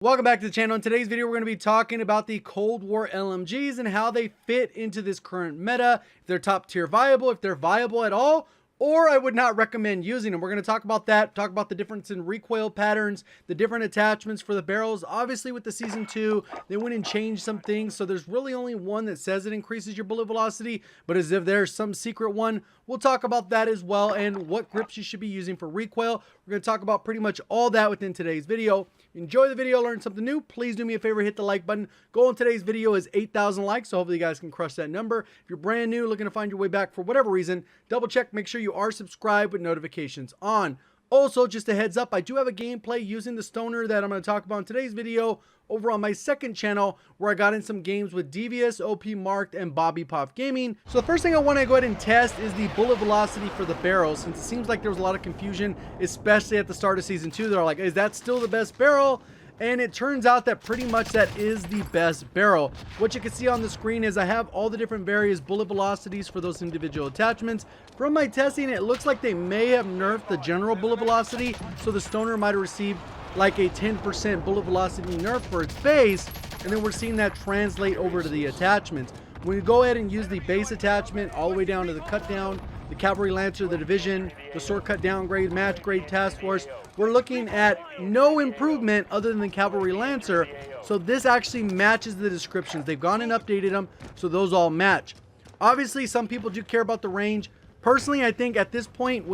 Welcome back to the channel. In today's video, we're going to be talking about the Cold War LMGs and how they fit into this current meta, if they're top tier viable, if they're viable at all, or I would not recommend using them. We're going to talk about that, talk about the difference in recoil patterns, the different attachments for the barrels. Obviously with the Season 2, they went and changed some things, so there's really only one that says it increases your bullet velocity, but as if there's some secret one, we'll talk about that as well and what grips you should be using for recoil. We're going to talk about pretty much all that within today's video. Enjoy the video, learn something new. Please do me a favor, hit the like button. Goal in today's video is 8,000 likes, so hopefully you guys can crush that number. If you're brand new, looking to find your way back for whatever reason, double check, make sure you are subscribed with notifications on. Also, just a heads up, I do have a gameplay using the stoner that I'm going to talk about in today's video over on my second channel, where I got in some games with Devious, OP Marked, and Bobby Pop Gaming. So the first thing I want to go ahead and test is the bullet velocity for the barrels, since it seems like there was a lot of confusion, especially at the start of Season 2. They're like, is that still the best barrel? And it turns out that pretty much that is the best barrel. What you can see on the screen is I have all the different various bullet velocities for those individual attachments. From my testing, it looks like they may have nerfed the general bullet velocity, so the stoner might have received like a 10% bullet velocity nerf for its base, and then we're seeing that translate over to the attachments. When you go ahead and use the base attachment all the way down to the cut down, the Cavalry Lancer, the Division, the Sword Cut Downgrade, Match Grade Task Force, we're looking at no improvement other than the Cavalry Lancer. So this actually matches the descriptions. They've gone and updated them, so those all match. Obviously, some people do care about the range. Personally, I think at this point,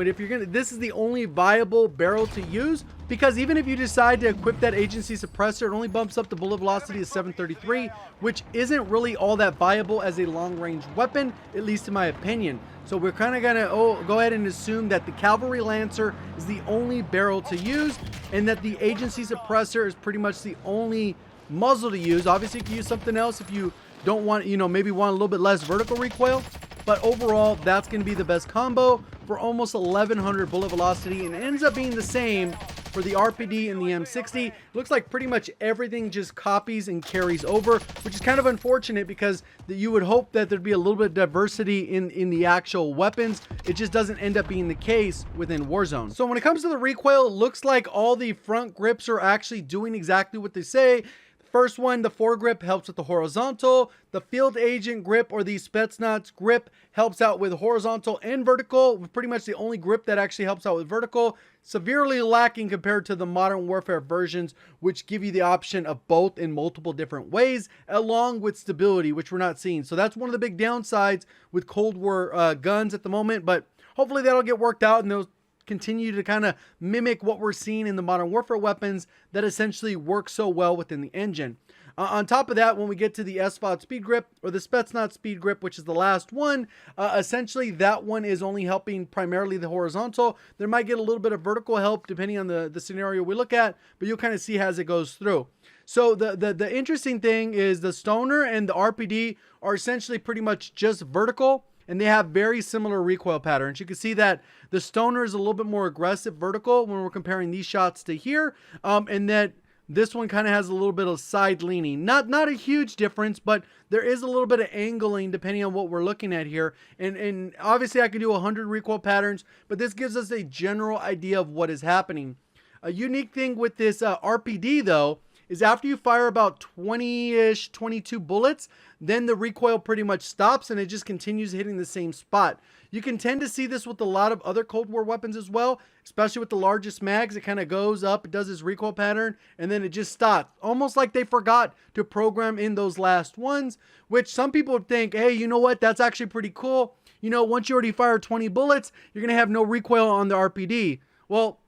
this is the only viable barrel to use, because even if you decide to equip that agency suppressor, it only bumps up the bullet velocity to 733, which isn't really all that viable as a long-range weapon, at least in my opinion. So we're kind of gonna go ahead and assume that the Cavalry Lancer is the only barrel to use, and that the agency suppressor is pretty much the only muzzle to use. Obviously, you can use something else if you don't want, maybe want a little bit less vertical recoil. But overall, that's going to be the best combo for almost 1100 bullet velocity, and it ends up being the same for the RPD and the M60. It looks like pretty much everything just copies and carries over, which is kind of unfortunate, because you would hope that there'd be a little bit of diversity in the actual weapons. It just doesn't end up being the case within Warzone. So when it comes to the recoil, it looks like all the front grips are actually doing exactly what they say. First one, the foregrip helps with the horizontal. The field agent grip, or the Spetsnaz grip, helps out with horizontal and vertical. Pretty much the only grip that actually helps out with vertical. Severely lacking compared to the Modern Warfare versions, which give you the option of both in multiple different ways, along with stability, which we're not seeing. So that's one of the big downsides with Cold War guns at the moment, but hopefully that'll get worked out, and those continue to kind of mimic what we're seeing in the Modern Warfare weapons that essentially work so well within the engine. On top of that, when we get to the SVOD speed grip, or the Spetsnaz speed grip, which is the last one, essentially that one is only helping primarily the horizontal. There might get a little bit of vertical help depending on the scenario we look at, but you'll kind of see as it goes through. So the interesting thing is the stoner and the RPD are essentially pretty much just vertical, and they have very similar recoil patterns. You can see that the stoner is a little bit more aggressive vertical when we're comparing these shots to here, and that this one kind of has a little bit of side leaning. Not a huge difference, but there is a little bit of angling depending on what we're looking at here. And obviously I can do 100 recoil patterns, but this gives us a general idea of what is happening. A unique thing with this RPD though, is after you fire about 20-ish, 22 bullets, then the recoil pretty much stops and it just continues hitting the same spot. You can tend to see this with a lot of other Cold War weapons as well, especially with the largest mags. It kind of goes up, it does this recoil pattern, and then it just stops. Almost like they forgot to program in those last ones, which some people would think, hey, you know what, that's actually pretty cool. Once you already fire 20 bullets, you're going to have no recoil on the RPD. Well,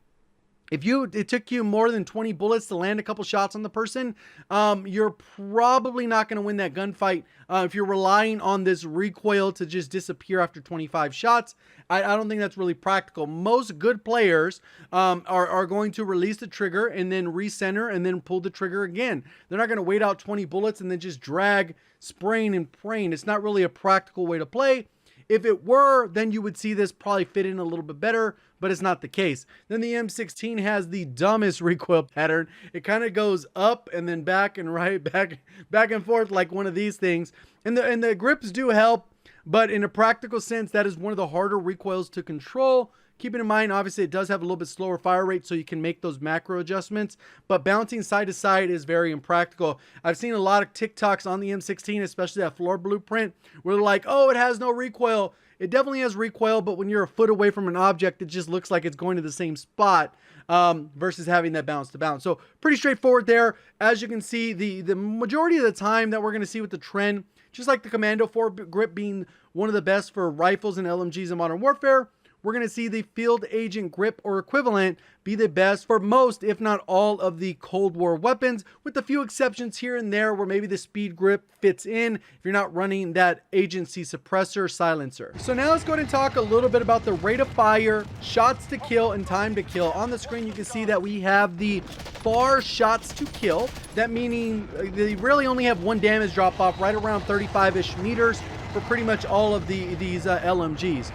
if it took you more than 20 bullets to land a couple shots on the person, you're probably not going to win that gunfight if you're relying on this recoil to just disappear after 25 shots. I don't think that's really practical. Most good players are going to release the trigger and then recenter and then pull the trigger again. They're not going to wait out 20 bullets and then just drag, spraying and praying. It's not really a practical way to play. If it were, then you would see this probably fit in a little bit better, but it's not the case. Then the M16 has the dumbest recoil pattern. It kind of goes up and then back and right, back and forth like one of these things. And the grips do help, but in a practical sense, that is one of the harder recoils to control, Keeping in mind, obviously, it does have a little bit slower fire rate, so you can make those macro adjustments, but bouncing side to side is very impractical. I've seen a lot of TikToks on the M16, especially that floor blueprint, where they're like, oh, it has no recoil. It definitely has recoil, but when you're a foot away from an object, it just looks like it's going to the same spot versus having that bounce to bounce. So pretty straightforward there. As you can see, the majority of the time that we're going to see with the trend, just like the Commando foregrip being one of the best for rifles and LMGs in Modern Warfare, we're going to see the Field Agent grip or equivalent be the best for most, if not all, of the Cold War weapons, with a few exceptions here and there where maybe the speed grip fits in if you're not running that agency suppressor silencer. So now let's go ahead and talk a little bit about the rate of fire, shots to kill, and time to kill. On the screen, you can see that we have the far shots to kill. That meaning they really only have one damage drop off right around 35-ish meters for pretty much all of these LMGs.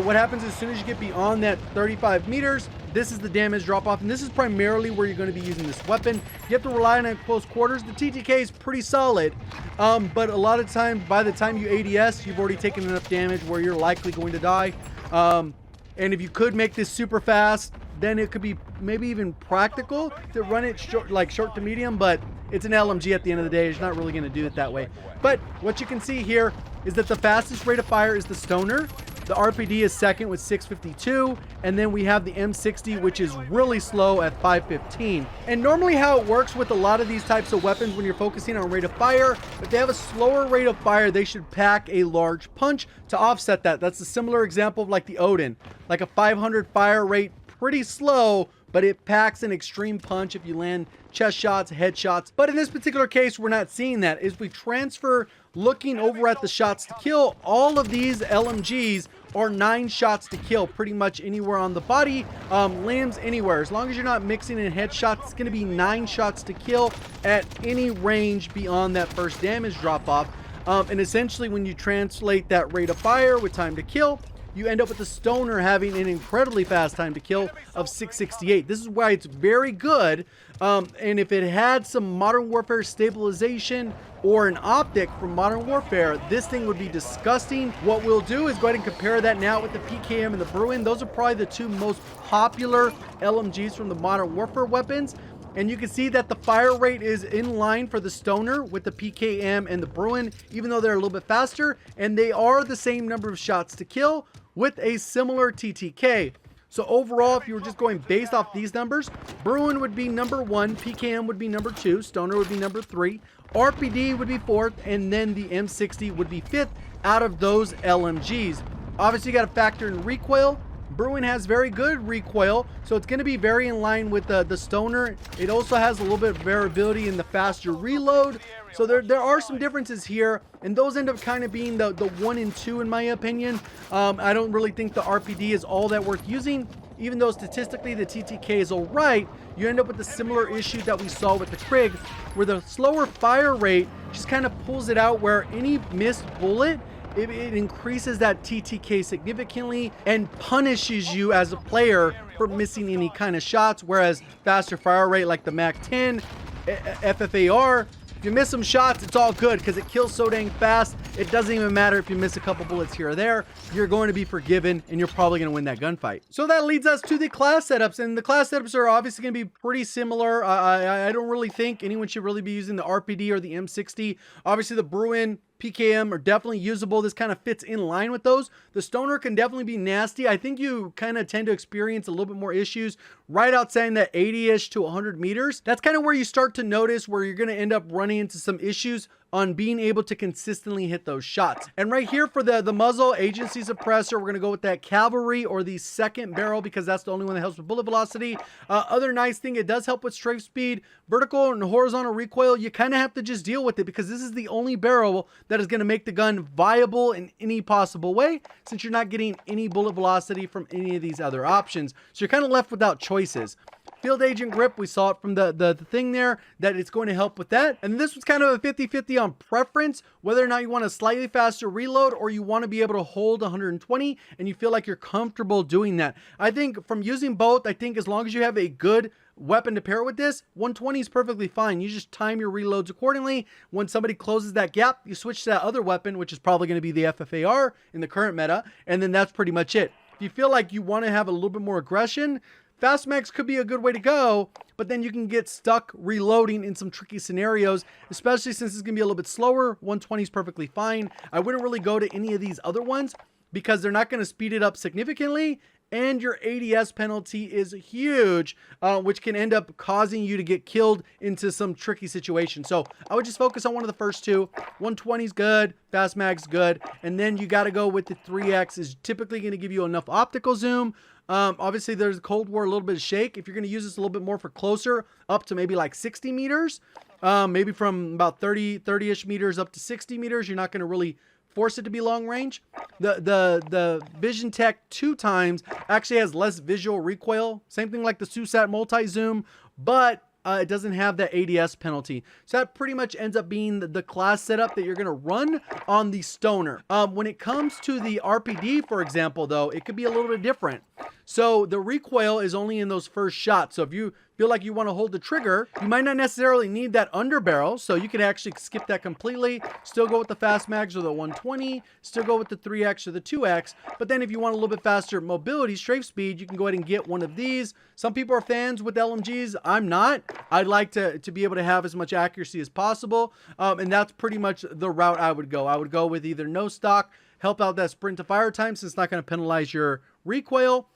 What happens as soon as you get beyond that 35 meters, this is the damage drop off, and this is primarily where you're going to be using this weapon. You have to rely on it at close quarters. The TTK is pretty solid, but a lot of times, by the time you ADS, you've already taken enough damage where you're likely going to die. And if you could make this super fast, then it could be maybe even practical to run it short to medium, but it's an LMG at the end of the day. It's not really going to do it that way. But what you can see here is that the fastest rate of fire is the Stoner. The RPD is second with 652, and then we have the M60, which is really slow at 515. And normally how it works with a lot of these types of weapons when you're focusing on rate of fire, if they have a slower rate of fire, they should pack a large punch to offset that. That's a similar example of like the Odin, like a 500 fire rate, pretty slow, but it packs an extreme punch if you land chest shots, headshots. But in this particular case, we're not seeing that. If we transfer looking over at the shots to kill, all of these LMGs are 9 shots to kill pretty much anywhere on the body, limbs, anywhere. As long as you're not mixing in headshots, it's going to be 9 shots to kill at any range beyond that first damage drop off. And essentially when you translate that rate of fire with time to kill, you end up with the Stoner having an incredibly fast time to kill of 668. This is why it's very good. And if it had some Modern Warfare stabilization or an optic from Modern Warfare, this thing would be disgusting. What we'll do is go ahead and compare that now with the PKM and the Bruin. Those are probably the two most popular LMGs from the Modern Warfare weapons. And you can see that the fire rate is in line for the Stoner with the PKM and the Bruin, even though they're a little bit faster. And they are the same number of shots to kill with a similar TTK. So overall, if you were just going based off these numbers, Bruin would be number 1, PKM would be number 2, Stoner would be number 3, RPD would be 4th, and then the M60 would be 5th out of those LMGs. Obviously, you got to factor in recoil. Bruin has very good recoil, so it's going to be very in line with the Stoner. It also has a little bit of variability in the faster reload. So there are some differences here, and those end up kind of being the 1 and 2 in my opinion. I don't really think the RPD is all that worth using. Even though statistically the TTK is all right, you end up with a similar issue that we saw with the Krig, where the slower fire rate just kind of pulls it out where any missed bullet, it increases that TTK significantly and punishes you as a player for missing any kind of shots, whereas faster fire rate like the MAC-10, FFAR, if you miss some shots, it's all good because it kills so dang fast. It doesn't even matter if you miss a couple bullets here or there. You're going to be forgiven, and you're probably going to win that gunfight. So that leads us to the class setups, and the class setups are obviously going to be pretty similar. I don't really think anyone should really be using the RPD or the M60. Obviously, the Bruin, PKM are definitely usable. This kind of fits in line with those. The Stoner can definitely be nasty. I think you kind of tend to experience a little bit more issues right outside that 80-ish to 100 meters. That's kind of where you start to notice where you're going to end up running into some issues on being able to consistently hit those shots. And right here for the muzzle agency suppressor, we're going to go with that cavalry or the second barrel because that's the only one that helps with bullet velocity. Other nice thing, it does help with strafe speed, vertical and horizontal recoil. You kind of have to just deal with it because this is the only barrel that is going to make the gun viable in any possible way, since you're not getting any bullet velocity from any of these other options. So you're kind of left without choices. Field Agent grip, we saw it from the thing there, that it's going to help with that. And this was kind of a 50-50 on preference, whether or not you want a slightly faster reload or you want to be able to hold 120 and you feel like you're comfortable doing that. I think from using both, I think as long as you have a good weapon to pair with this, 120 is perfectly fine. You just time your reloads accordingly. When somebody closes that gap, you switch to that other weapon, which is probably going to be the FFAR in the current meta, and then that's pretty much it. if you feel like you want to have a little bit more aggression, fast mags could be a good way to go, but then you can get stuck reloading in some tricky scenarios, especially since it's going to be a little bit slower. 120 is perfectly fine. I wouldn't really go to any of these other ones because they're not going to speed it up significantly, and your ADS penalty is huge, which can end up causing you to get killed into some tricky situations. So I would just focus on one of the first two. 120 is good, fast mag's good, and then you got to go with the 3X is typically going to give you enough optical zoom. Obviously there's Cold War, a little bit of shake. If you're going to use this a little bit more for closer, up to maybe like 60 meters, maybe from about 30-ish meters up to 60 meters, you're not going to really force it to be long range. The Vision Tech 2x actually has less visual recoil. Same thing like the SUSAT multi-zoom, but it doesn't have that ADS penalty. So that pretty much ends up being the class setup that you're going to run on the Stoner. When it comes to the RPD, for example, though, it could be a little bit different. So the recoil is only in those first shots. So if you feel like you want to hold the trigger, you might not necessarily need that underbarrel. So you can actually skip that completely, still go with the fast mags or the 120, still go with the 3X or the 2X. But then if you want a little bit faster mobility, strafe speed, you can go ahead and get one of these. Some people are fans with LMGs. I'm not. I'd like to be able to have as much accuracy as possible. And that's pretty much the route I would go. I would go with either no stock, help out that sprint to fire time since it's not going to penalize your recoil.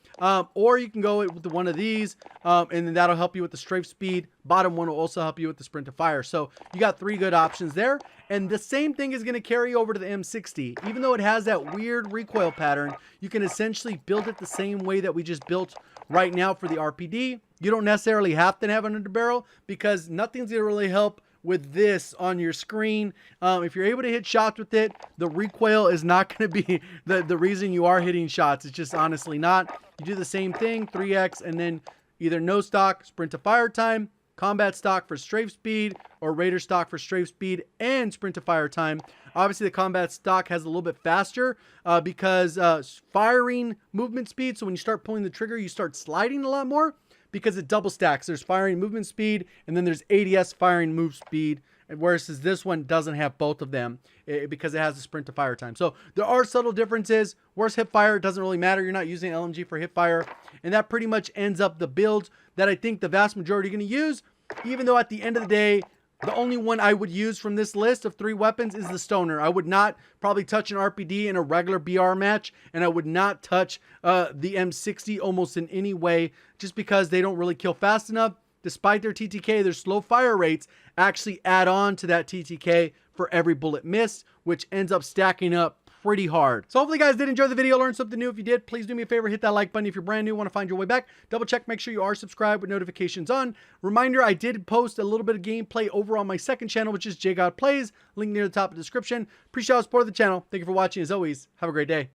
Or you can go with one of these, and then that'll help you with the strafe speed. Bottom one will also help you with the sprint to fire. So you got 3 good options there. And the same thing is going to carry over to the M60. Even though it has that weird recoil pattern, you can essentially build it the same way that we just built right now for the RPD. You don't necessarily have to have an underbarrel because nothing's going to really help with this on your screen. If you're able to hit shots with it, the recoil is not going to be the reason you are hitting shots. It's just honestly not. You do the same thing, 3X, and then either no stock, sprint to fire time, combat stock for strafe speed, or raider stock for strafe speed and sprint to fire time. Obviously, the combat stock has a little bit faster because firing movement speed. So when you start pulling the trigger, you start sliding a lot more, because it double stacks. There's firing movement speed, and then there's ADS firing move speed, whereas this one doesn't have both of them because it has the sprint to fire time. So there are subtle differences. Worse hip fire, it doesn't really matter. You're not using LMG for hip fire, and that pretty much ends up the build that I think the vast majority are going to use, even though at the end of the day, the only one I would use from this list of 3 weapons is the Stoner. I would not probably touch an RPD in a regular BR match, and I would not touch the M60 almost in any way, just because they don't really kill fast enough. Despite their TTK, their slow fire rates actually add on to that TTK for every bullet missed, which ends up stacking up pretty hard. So hopefully you guys did enjoy the video, learn something new. If you did, please do me a favor, hit that like button. If you're brand new, want to find your way back, double check, make sure you are subscribed with notifications on. Reminder, I did post a little bit of gameplay over on my second channel, which is JGOD Plays, link near the top of the description. Appreciate all the support of the channel. Thank you for watching. As always, have a great day.